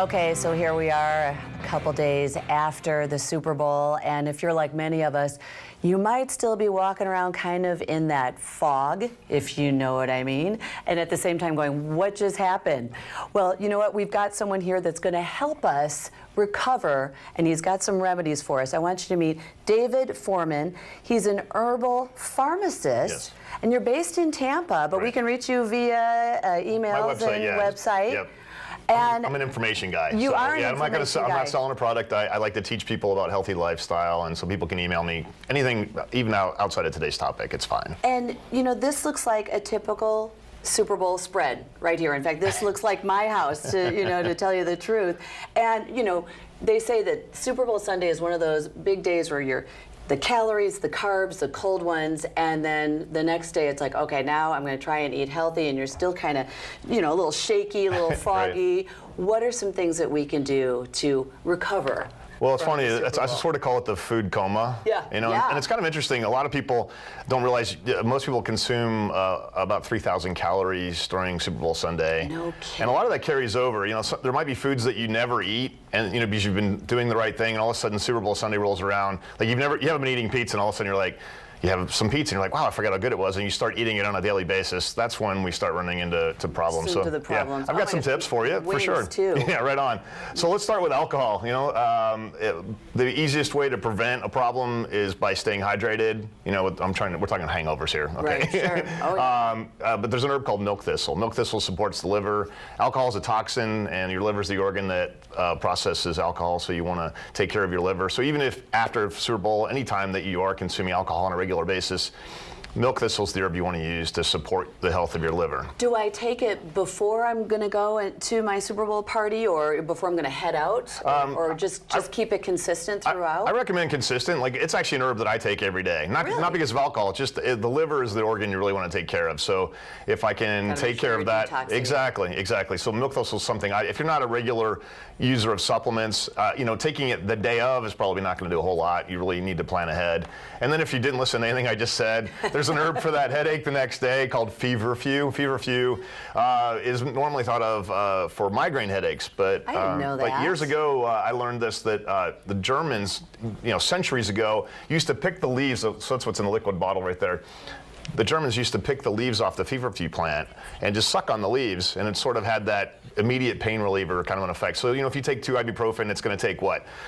Okay, so here we are a couple days after the Super Bowl, and if you're like many of us, you might still be walking around kind of in that fog, if you know what I mean, and at the same time going, what just happened? Well, you know what? We've got someone here that's going to help us recover, and he's got some remedies for us. I want you to meet David Foreman. He's an herbal pharmacist, yes. And you're based in Tampa, but we can reach you via emails and website. Yep. And I'm an information guy. You are an I'm information guy. I'm not selling a product. I like to teach people about healthy lifestyle, and so people can email me anything, even outside of today's topic. It's fine. And you know, this looks like a typical Super Bowl spread right here. In fact, this looks like my house, to tell you the truth. And you know, they say that Super Bowl Sunday is one of those big days where the calories, the carbs, the cold ones, and then the next day it's like, okay, now I'm going to try and eat healthy, and you're still kind of, a little shaky, a little foggy. Right. What are some things that we can do to recover? Well, it's funny. I sort of call it the food coma. Yeah. And it's kind of interesting. A lot of people don't realize most people consume about 3,000 calories during Super Bowl Sunday. No kidding. And a lot of that carries over. So there might be foods that you never eat, and because you've been doing the right thing, and all of a sudden Super Bowl Sunday rolls around. Like you haven't been eating pizza, and all of a sudden you're like, you have some pizza and you're like, wow, I forgot how good it was, and you start eating it on a daily basis. That's when we start running into problems. Into the problems. Yeah, I've got some tips for you, for sure. Too. Yeah, right on. So let's start with alcohol. The easiest way to prevent a problem is by staying hydrated. We're talking hangovers here. Okay. Right, sure. Oh, yeah. But there's an herb called milk thistle. Milk thistle supports the liver. Alcohol is a toxin, and your liver is the organ that processes alcohol, so you want to take care of your liver. So even if after Super Bowl, any time that you are consuming alcohol on a regular basis, milk thistle is the herb you want to use to support the health of your liver. Do I take it before I'm going to go to my Super Bowl party, or before I'm going to head out, or just keep it consistent throughout? I recommend consistent. Like, it's actually an herb that I take every day. Not because of alcohol. It's just the liver is the organ you really want to take care of. So if I can take care of that, exactly. So milk thistle is something. If you're not a regular user of supplements, taking it the day of is probably not going to do a whole lot. You really need to plan ahead. And then if you didn't listen to anything I just said, there's an herb for that headache the next day called feverfew. Feverfew is normally thought of for migraine headaches, but I didn't know that. But years ago I learned this, that the Germans, centuries ago, used to pick the leaves. So that's what's in the liquid bottle right there. The Germans used to pick the leaves off the feverfew plant and just suck on the leaves, and it sort of had that immediate pain reliever kind of an effect. So, if you take 2 ibuprofen, it's going to take,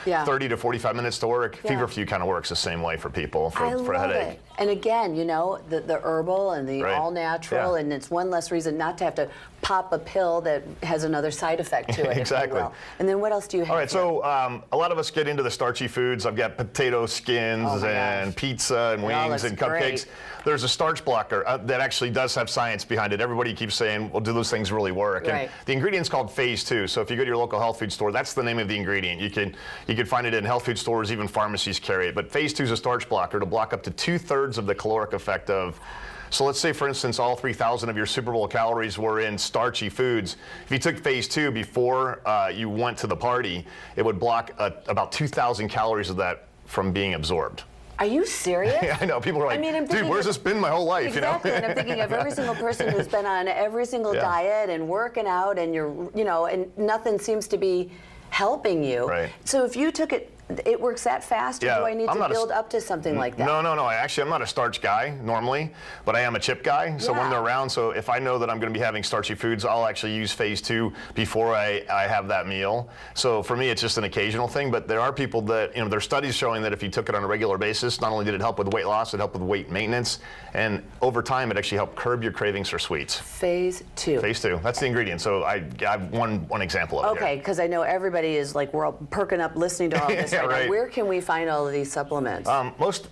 30 to 45 minutes to work? Yeah. Feverfew kind of works the same way for people for a headache. It. And again, the herbal and the all-natural, and it's one less reason not to have to pop a pill that has another side effect to it. Exactly. And then what else do you have? All right, so a lot of us get into the starchy foods. I've got potato skins and pizza and wings and cupcakes. Great. There's a starch blocker that actually does have science behind it. Everybody keeps saying, well, do those things really work? Right. And the ingredient's called phase 2. So if you go to your local health food store, that's the name of the ingredient. You can find it in health food stores, even pharmacies carry it. But phase 2 is a starch blocker to block up to 2/3 of the caloric effect of. So let's say, for instance, all 3,000 of your Super Bowl calories were in starchy foods. If you took phase 2 before you went to the party, it would block about 2,000 calories of that from being absorbed. Are you serious? Yeah, I know. People are like, dude, where's this been my whole life? Exactly. And I'm thinking of every single person who's been on every single diet and working out, and and nothing seems to be helping you. Right. So if you took it, it works that fast, or do I need to build up to something like that? No. I'm not a starch guy normally, but I am a chip guy. So when they're around, so if I know that I'm going to be having starchy foods, I'll actually use phase 2 before I have that meal. So for me, it's just an occasional thing, but there are people that, there are studies showing that if you took it on a regular basis, not only did it help with weight loss, it helped with weight maintenance, and over time, it actually helped curb your cravings for sweets. Phase 2. Phase 2. That's the ingredient. So I have one example of it. Okay, because I know everybody is like, we're all perking up listening to all this. Right. Where can we find all of these supplements? Most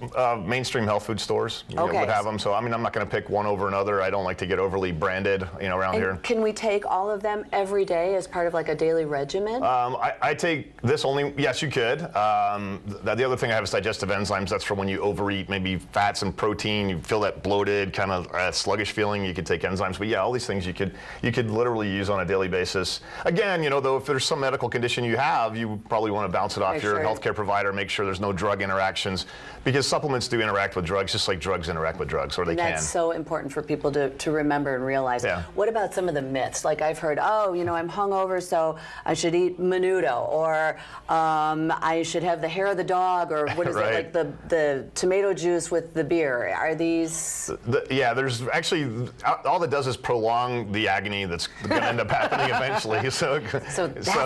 mainstream health food stores would have them. So I'm not going to pick one over another. I don't like to get overly branded, around here. Can we take all of them every day as part of like a daily regimen? I take this only. Yes, you could. The other thing I have is digestive enzymes. That's for when you overeat, maybe fats and protein. You feel that bloated, kind of sluggish feeling. You could take enzymes. But yeah, all these things you could literally use on a daily basis. Again, though, if there's some medical condition you have, you probably want to bounce it off your health healthcare provider, make sure there's no drug interactions, because supplements do interact with drugs just like drugs interact with drugs, or they can. That's so important for people to remember and realize. Yeah. What about some of the myths? Like I've heard, oh, you know, I'm hungover, so I should eat menudo, or I should have the hair of the dog, or what is right. it, like the tomato juice with the beer. Are these? Yeah, there's actually, all that does is prolong the agony that's going to end up happening eventually. So that's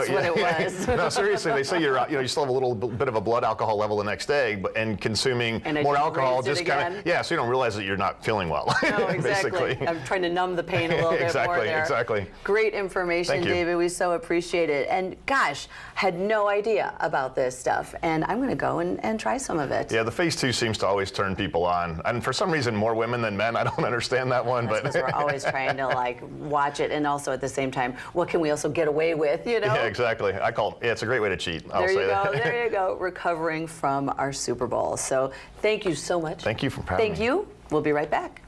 what it was. No, seriously, they say you still have a little bit of a blood alcohol level the next day, and consuming more alcohol just kind of, so you don't realize that you're not feeling well. No, exactly. Basically. I'm trying to numb the pain a little bit more there. Exactly. Great information, David. We so appreciate it. And gosh, had no idea about this stuff. And I'm going to go and try some of it. Yeah, the phase 2 seems to always turn people on. And for some reason, more women than men. I don't understand that one. That's because we're always trying to like watch it, and also at the same time, what can we also get away with, you know? Yeah, exactly. I call it, it's a great way to cheat. I'll say that. There you go. Recovering from our Super Bowl. So thank you so much. Thank you for having me. Thank you. We'll be right back.